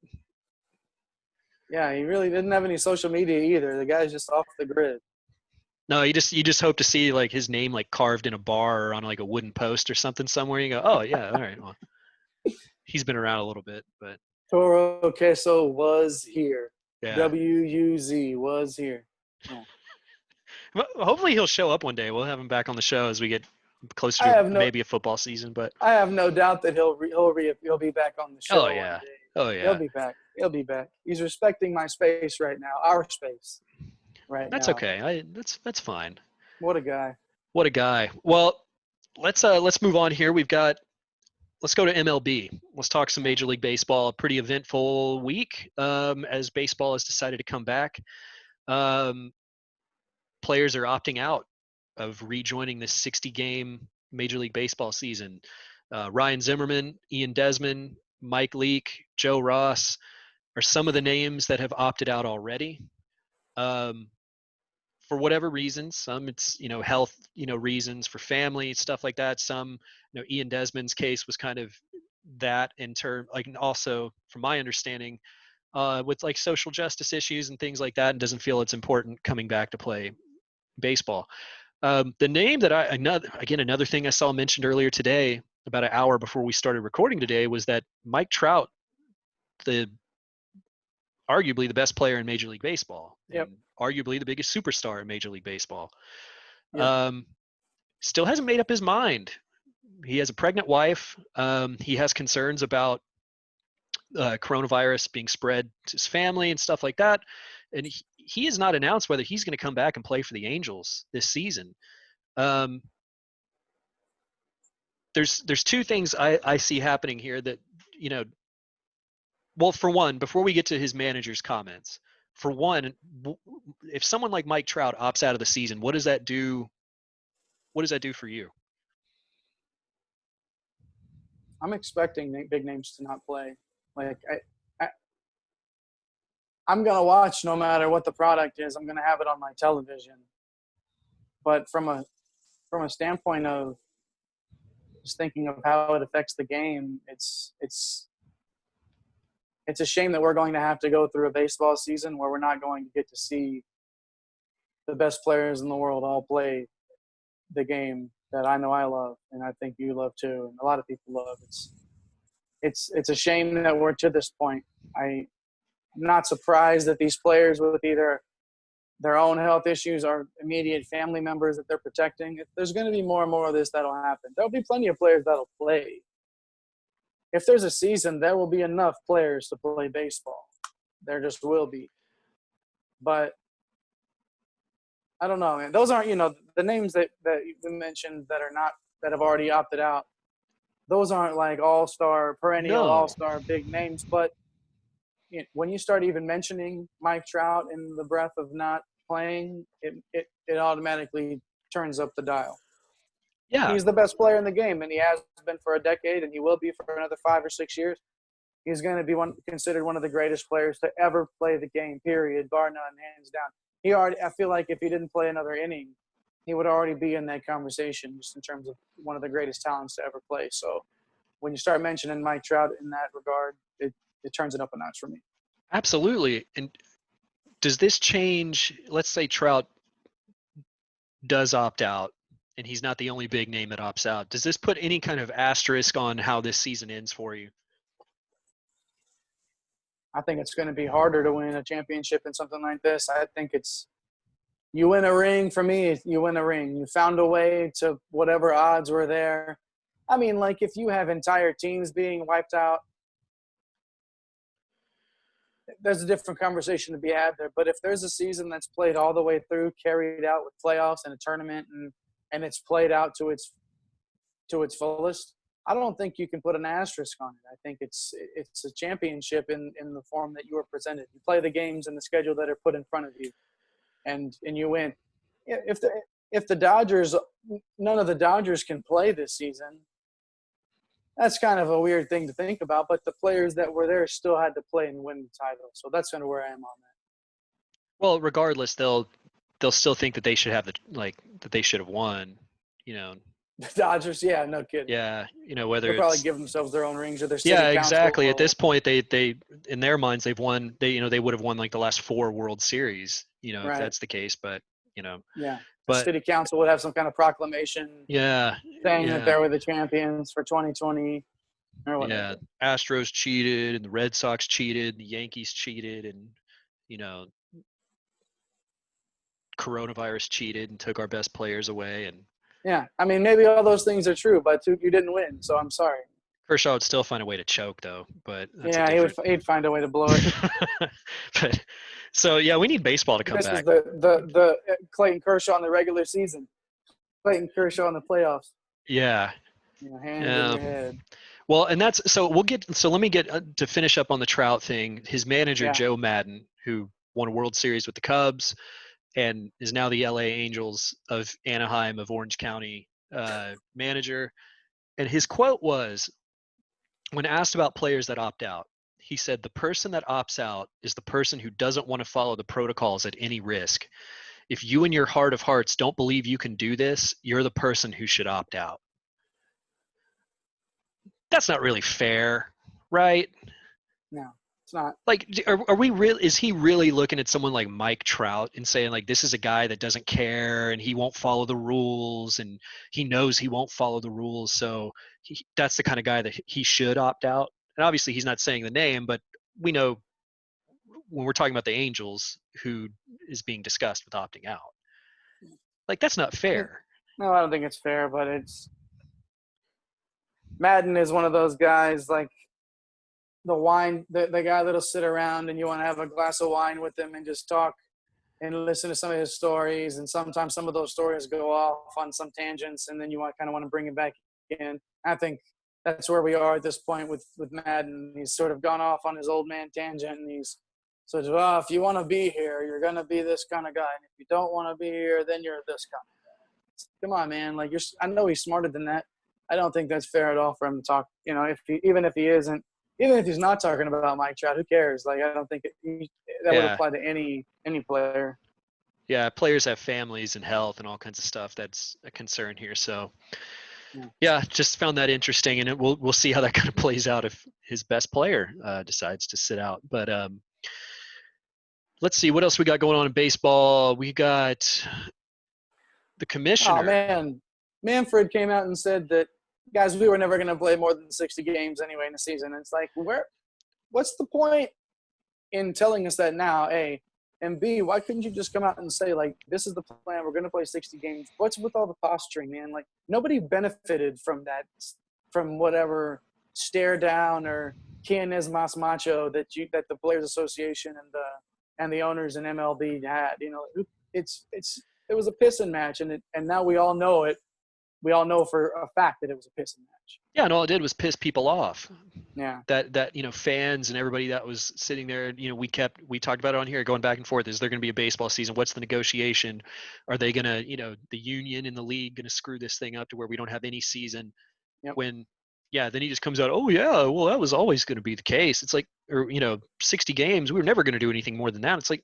Yeah, he really didn't have any social media either. The guy's just off the grid. No, you just hope to see like his name like carved in a bar or on like a wooden post or something somewhere. You go, oh yeah, all right. Well, he's been around a little bit, but Toro Queso was here. yeah. WUZ was here. Yeah. Well, hopefully he'll show up one day. We'll have him back on the show as we get closer to maybe a football season. But I have no doubt that he'll be back on the show. Oh yeah. One day. Oh yeah. He'll be back. He's respecting my space right now. Our space. Right. That's now. okay. That's fine. What a guy. What a guy. Well, let's move on here. Let's go to MLB. Let's talk some Major League Baseball. A pretty eventful week as baseball has decided to come back. Players are opting out of rejoining this 60-game Major League Baseball season. Ryan Zimmerman, Ian Desmond, Mike Leake, Joe Ross are some of the names that have opted out already. For whatever reasons, some it's, health, reasons, for family, stuff like that. Some, Ian Desmond's case was kind of that in term, like, and also from my understanding, with like social justice issues and things like that, and doesn't feel it's important coming back to play baseball. The name that another thing I saw mentioned earlier today, about an hour before we started recording today, was that Mike Trout, arguably the best player in Major League Baseball, Yep. and arguably the biggest superstar in Major League Baseball, Yep. still hasn't made up his mind. He has a pregnant wife. He has concerns about coronavirus being spread to his family and stuff like that. And he has not announced whether he's going to come back and play for the Angels this season. There's two things I see happening here that, well, for one, before we get to his manager's comments, for one, if someone like Mike Trout opts out of the season, what does that do? What does that do for you? I'm expecting big names to not play. Like I'm gonna watch no matter what the product is. I'm gonna have it on my television. But from a standpoint of just thinking of how it affects the game, it's a shame that we're going to have to go through a baseball season where we're not going to get to see the best players in the world all play the game that I know I love, and I think you love too, and a lot of people love. It's a shame that we're to this point. I'm not surprised that these players with either their own health issues or immediate family members that they're protecting, there's going to be more and more of this that'll happen. There'll be plenty of players that'll play. If there's a season, there will be enough players to play baseball. There just will be. But I don't know, man. Those aren't, the names that you mentioned that have already opted out. Those aren't like perennial all-star big names. But when you start even mentioning Mike Trout in the breath of not playing, it automatically turns up the dial. Yeah. He's the best player in the game, and he has been for a decade, and he will be for another 5 or 6 years. He's going to be considered one of the greatest players to ever play the game, period, bar none, hands down. I feel like if he didn't play another inning, he would already be in that conversation just in terms of one of the greatest talents to ever play. So when you start mentioning Mike Trout in that regard, it turns it up a notch for me. Absolutely. And does this change, let's say Trout does opt out, and he's not the only big name that opts out. Does this put any kind of asterisk on how this season ends for you? I think it's going to be harder to win a championship in something like this. I think you win a ring. For me, you win a ring. You found a way to whatever odds were there. I mean, like if you have entire teams being wiped out, there's a different conversation to be had there. But if there's a season that's played all the way through, carried out with playoffs and a tournament, and it's played out to its fullest, I don't think you can put an asterisk on it. I think it's a championship in the form that you were presented. You play the games and the schedule that are put in front of you, and you win. If the Dodgers, none of the Dodgers can play this season, that's kind of a weird thing to think about. But the players that were there still had to play and win the title. So that's kind of where I am on that. Well, regardless, they'll still think that they should have that they should have won. The Dodgers, yeah, no kidding. Yeah, whether they'll probably give themselves their own rings or their city yeah, council. exactly. At this point, they in their minds they've won. They would have won like the last 4 World Series. Right. If that's the case. But yeah, but the city council would have some kind of proclamation. Yeah, saying that they were the champions for 2020 or whatever. Yeah, Astros cheated and the Red Sox cheated, and the Yankees cheated, and coronavirus cheated and took our best players away. And yeah, I mean, maybe all those things are true, but you didn't win, so I'm sorry. Kershaw would still find a way to choke, though. But that's he'd find a way to blow it. But so yeah, we need baseball to come back. This is the Clayton Kershaw in the regular season, Clayton Kershaw in the playoffs. Yeah. Hand in your head. Well, and that's so let me get to finish up on the Trout thing. His manager Joe Madden, who won a World Series with the Cubs and is now the LA Angels of Anaheim of Orange County manager. And his quote was, when asked about players that opt out, he said, "The person that opts out is the person who doesn't want to follow the protocols at any risk. If you in your heart of hearts don't believe you can do this, you're the person who should opt out." That's not really fair, right? No, it's not. Like, are we really? Is he really looking at someone like Mike Trout and saying, like, this is a guy that doesn't care and he won't follow the rules and he knows he won't follow the rules, so that's the kind of guy that he should opt out? And obviously, he's not saying the name, but we know when we're talking about the Angels, who is being discussed with opting out. Like, that's not fair. No, I don't think it's fair, but it's. Madden is one of those guys, like the guy that'll sit around and you want to have a glass of wine with him and just talk and listen to some of his stories. And sometimes some of those stories go off on some tangents, and then you kind of want to bring him back in. I think that's where we are at this point with Madden. He's sort of gone off on his old man tangent, and he's sort of, well, if you want to be here, you're going to be this kind of guy. And if you don't want to be here, then you're this kind of guy. Come on, man. Like, I know he's smarter than that. I don't think that's fair at all for him to talk. You know, even if he's not talking about Mike Trout, who cares? Like, I don't think that would Yeah. apply to any player. Yeah, players have families and health and all kinds of stuff. That's a concern here. So, Yeah. yeah, just found that interesting, and we'll see how that kind of plays out if his best player decides to sit out. But let's see what else we got going on in baseball. We got the commissioner. Oh man, Manfred came out and said that, guys, we were never going to play more than 60 games anyway in the season. And it's like, what's the point in telling us that now, A? And B, why couldn't you just come out and say, like, this is the plan, we're going to play 60 games? What's with all the posturing, man? Like, nobody benefited from that, from whatever stare down or quien es más macho that the Players Association and the owners in MLB had. You know, it was a pissing match, and now we all know it. We all know for a fact that it was a pissing match. Yeah, and all it did was piss people off. Yeah. That fans and everybody that was sitting there, we talked about it on here, going back and forth. Is there going to be a baseball season? What's the negotiation? Are they going to, the union and the league going to screw this thing up to where we don't have any season? Yep. When, yeah, then he just comes out, oh yeah, well that was always going to be the case. It's like, or 60 games, we were never going to do anything more than that. It's like,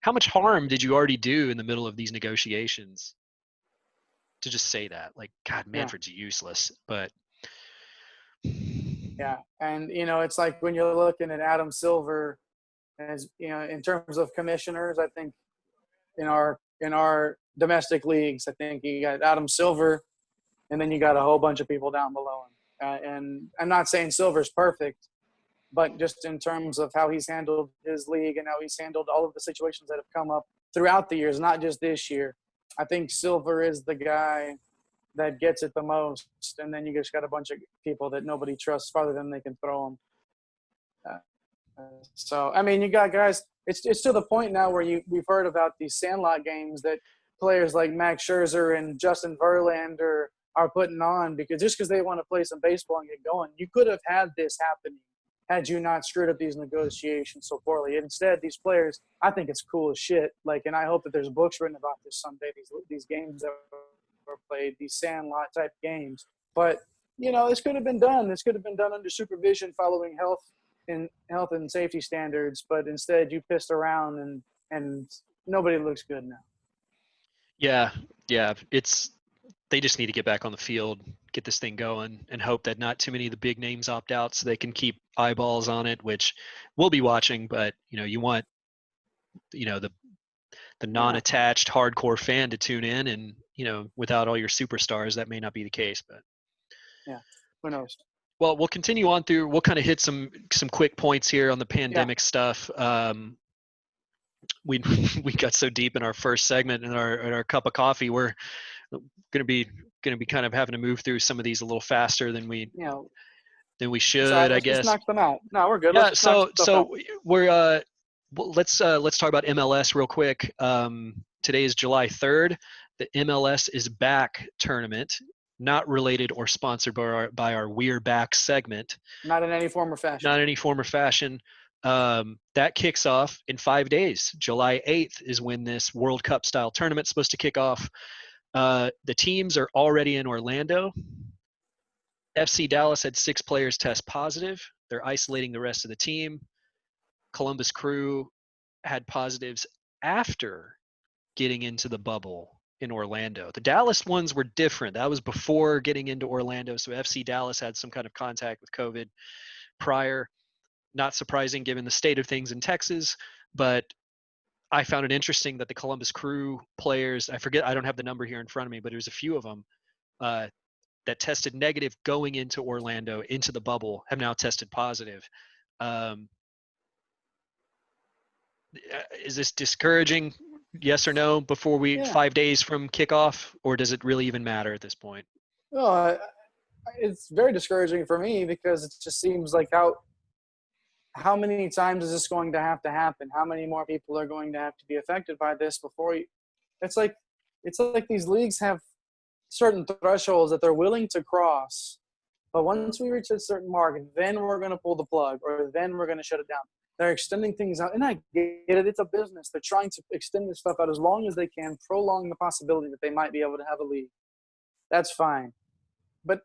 how much harm did you already do in the middle of these negotiations to just say that? Like, God, Manfred's useless, but. Yeah, and it's like when you're looking at Adam Silver, as in terms of commissioners, I think in our domestic leagues, I think you got Adam Silver, and then you got a whole bunch of people down below him. And I'm not saying Silver's perfect, but just in terms of how he's handled his league and how he's handled all of the situations that have come up throughout the years, not just this year, I think Silver is the guy that gets it the most, and then you just got a bunch of people that nobody trusts farther than they can throw them. So, I mean, you got guys. It's to the point now where we've heard about these sandlot games that players like Max Scherzer and Justin Verlander are putting on because they want to play some baseball and get going. You could have had this happening had you not screwed up these negotiations so poorly. Instead, these players, I think it's cool as shit. Like, and I hope that there's books written about this someday. These games that were played, these sandlot type games. But this could have been done. This could have been done under supervision, following health and safety standards. But instead, you pissed around, and nobody looks good now. Yeah. They just need to get back on the field, get this thing going, and hope that not too many of the big names opt out, so they can keep eyeballs on it, which we'll be watching. But you want the non-attached hardcore fan to tune in, and without all your superstars, that may not be the case. But yeah, who knows? Well, we'll continue on through. We'll kind of hit some quick points here on the pandemic stuff. We got so deep in our first segment in our cup of coffee. We're going to be kind of having to move through some of these a little faster than we should. I guess. Let's knock them out. No, we're good. Yeah. So we're let's talk about MLS real quick. Today is July 3rd. The MLS is Back tournament, not related or sponsored by our We're Back segment. Not in any form or fashion. That kicks off in 5 days. July 8th is when this World Cup style tournament is supposed to kick off. The teams are already in Orlando. FC Dallas had 6 players test positive. They're isolating the rest of the team. Columbus Crew had positives after getting into the bubble in Orlando. The Dallas ones were different. That was before getting into Orlando. So FC Dallas had some kind of contact with COVID prior. Not surprising given the state of things in Texas, but I found it interesting that the Columbus Crew players, I don't have the number here in front of me, but there was a few of them that tested negative going into Orlando, into the bubble, have now tested positive. Is this discouraging? Yes or no before 5 days from kickoff, or does it really even matter at this point? Well, it's very discouraging for me because it just seems like how many times is this going to have to happen? How many more people are going to have to be affected by this before you? It's like these leagues have certain thresholds that they're willing to cross, but once we reach a certain mark, then we're going to pull the plug, or then we're going to shut it down. They're extending things out, and I get it. It's a business. They're trying to extend this stuff out as long as they can, prolong the possibility that they might be able to have a league. that's fine. But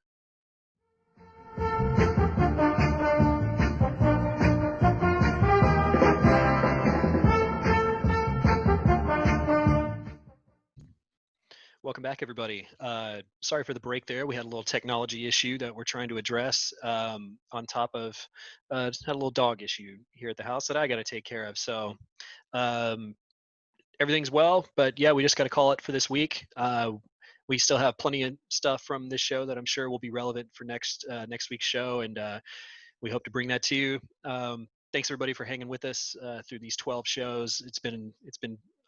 Welcome back, everybody. Sorry for the break there. We had a little technology issue that we're trying to address on top of just had a little dog issue here at the house that I got to take care of. So everything's well, but yeah, we just got to call it for this week. We still have plenty of stuff from this show that I'm sure will be relevant for next week's show, and we hope to bring that to you. Thanks everybody for hanging with us through these 12 shows. It's been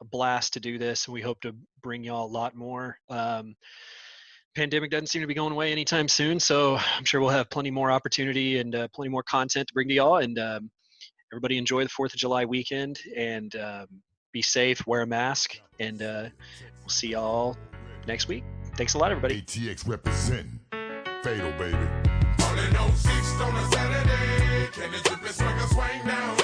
a blast to do this, and we hope to bring y'all a lot more. Pandemic doesn't seem to be going away anytime soon, so I'm sure we'll have plenty more opportunity and plenty more content to bring to y'all. And everybody enjoy the 4th of July weekend, and be safe, wear a mask, and we'll see y'all next week. Thanks a lot, everybody. ATX representing Fatal, baby. All in 06 on a Saturday. Can the drippin' swagger swing now?